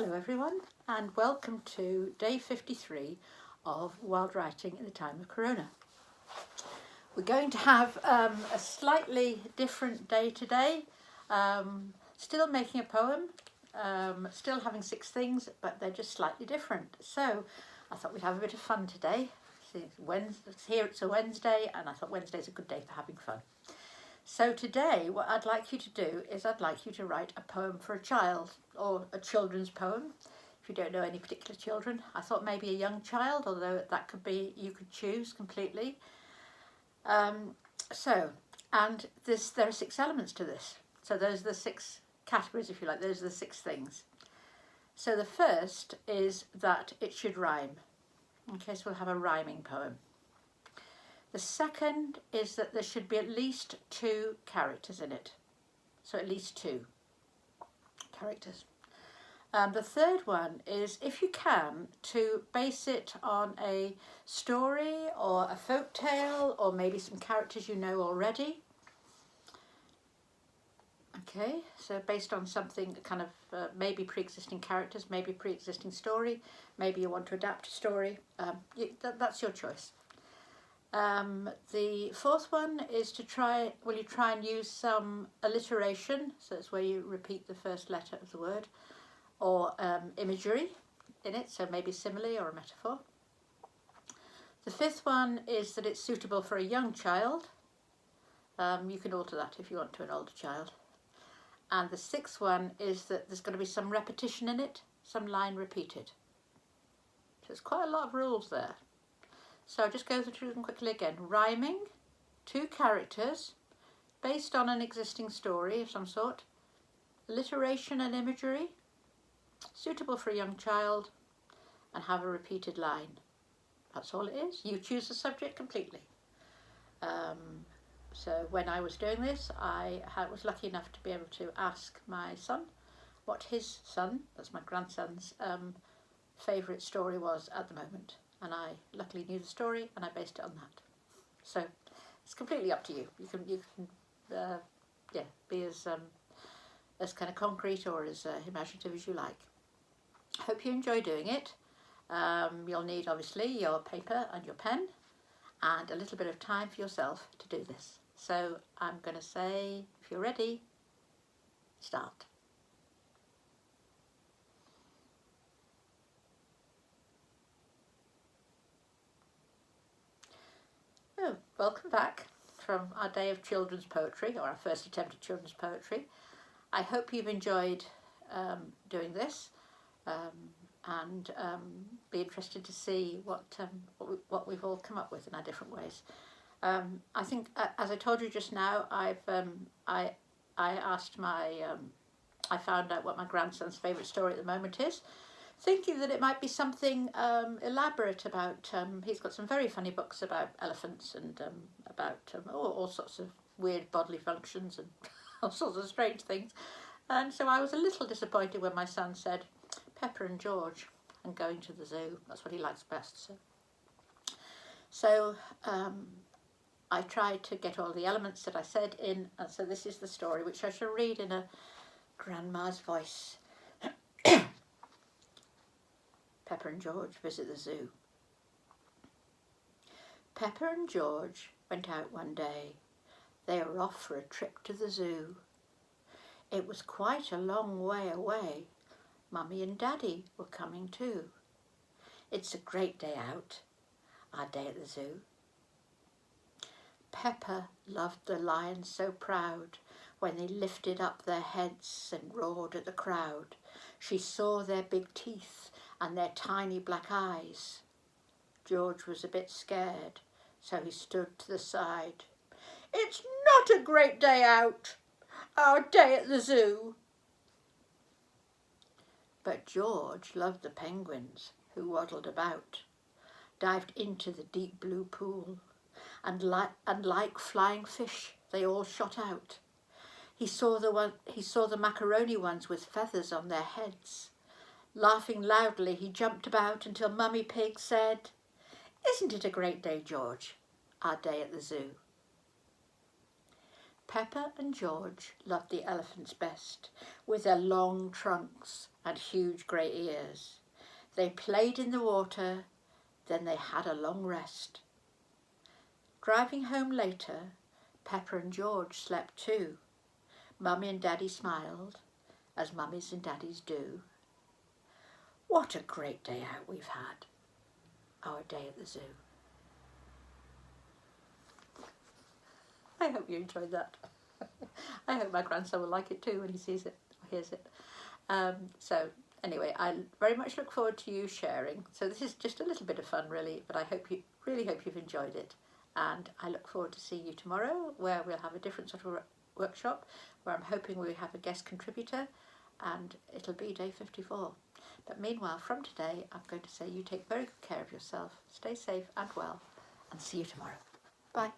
Hello everyone and welcome to day 53 of Wild Writing in the Time of Corona. We're going to have a slightly different day today, still making a poem, still having 6 things, but they're just slightly different. So I thought we'd have a bit of fun today. It's a Wednesday and I thought Wednesday's a good day for having fun. So today what I'd like you to do is I'd like you to write a poem for a child, or a children's poem. If you don't know any particular children, I thought maybe a young child, although that could be, you could choose completely. There are 6 elements to this. So those are the 6 categories, if you like, those are the 6 things. So the first is that it should rhyme. Okay, so we'll have a rhyming poem. The second is that there should be at least 2 characters in it. So at least 2 characters. The third one is, if you can, to base it on a story or a folk tale or maybe some characters you know already. Okay, so based on something kind of maybe pre-existing characters, maybe pre-existing story, maybe you want to adapt a story, that's your choice. The fourth one is to try and use some alliteration, so that's where you repeat the first letter of the word, or imagery in it, so maybe simile or a metaphor. The fifth one is that it's suitable for a young child. You can alter that if you want to an older child. And the sixth one is that there's going to be some repetition in it, some line repeated. So there's quite a lot of rules there. So I'll just go through them quickly again. Rhyming, 2 characters, based on an existing story of some sort, alliteration and imagery, suitable for a young child, and have a repeated line. That's all it is. You choose the subject completely. So when I was doing this, I was lucky enough to be able to ask my son what his son, that's my grandson's, favourite story was at the moment. And I luckily knew the story and I based it on that. So it's completely up to you. You can be as kind of concrete or as imaginative as you like. I hope you enjoy doing it. You'll need obviously your paper and your pen and a little bit of time for yourself to do this. So I'm going to say, if you're ready, start. Oh, welcome back from our day of children's poetry, or our first attempt at children's poetry. I hope you've enjoyed doing this and be interested to see what we've all come up with in our different ways. I think, as I told you just now, I found out what my grandson's favourite story at the moment is, thinking that it might be something elaborate about, he's got some very funny books about elephants and about all sorts of weird bodily functions and all sorts of strange things. And so I was a little disappointed when my son said Pepper and George and going to the zoo. That's what he likes best. So I tried to get all the elements that I said in, and so this is the story, which I shall read in a grandma's voice. Pepper and George visit the zoo. Pepper and George went out one day. They were off for a trip to the zoo. It was quite a long way away. Mummy and Daddy were coming too. It's a great day out, our day at the zoo. Pepper loved the lions so proud when they lifted up their heads and roared at the crowd. She saw their big teeth and their tiny black eyes. George was a bit scared, so he stood to the side. It's not a great day out, our day at the zoo. But George loved the penguins who waddled about, dived into the deep blue pool, and like flying fish, they all shot out. He saw the macaroni ones with feathers on their heads. Laughing loudly, he jumped about until Mummy Pig said, Isn't it a great day, George, our day at the zoo? Pepper and George loved the elephants best, with their long trunks and huge grey ears. They played in the water, then they had a long rest. Driving home later, Pepper and George slept too. Mummy and Daddy smiled, as mummies and daddies do. What a great day out we've had, our day at the zoo. I hope you enjoyed that. I hope my grandson will like it too when he sees it or hears it. So anyway, I very much look forward to you sharing. So this is just a little bit of fun really, but I really hope you've enjoyed it. And I look forward to seeing you tomorrow, where we'll have a different sort of workshop, where I'm hoping we have a guest contributor, and it'll be day 54. But meanwhile, from today, I'm going to say you take very good care of yourself, stay safe and well, and see you tomorrow. Bye.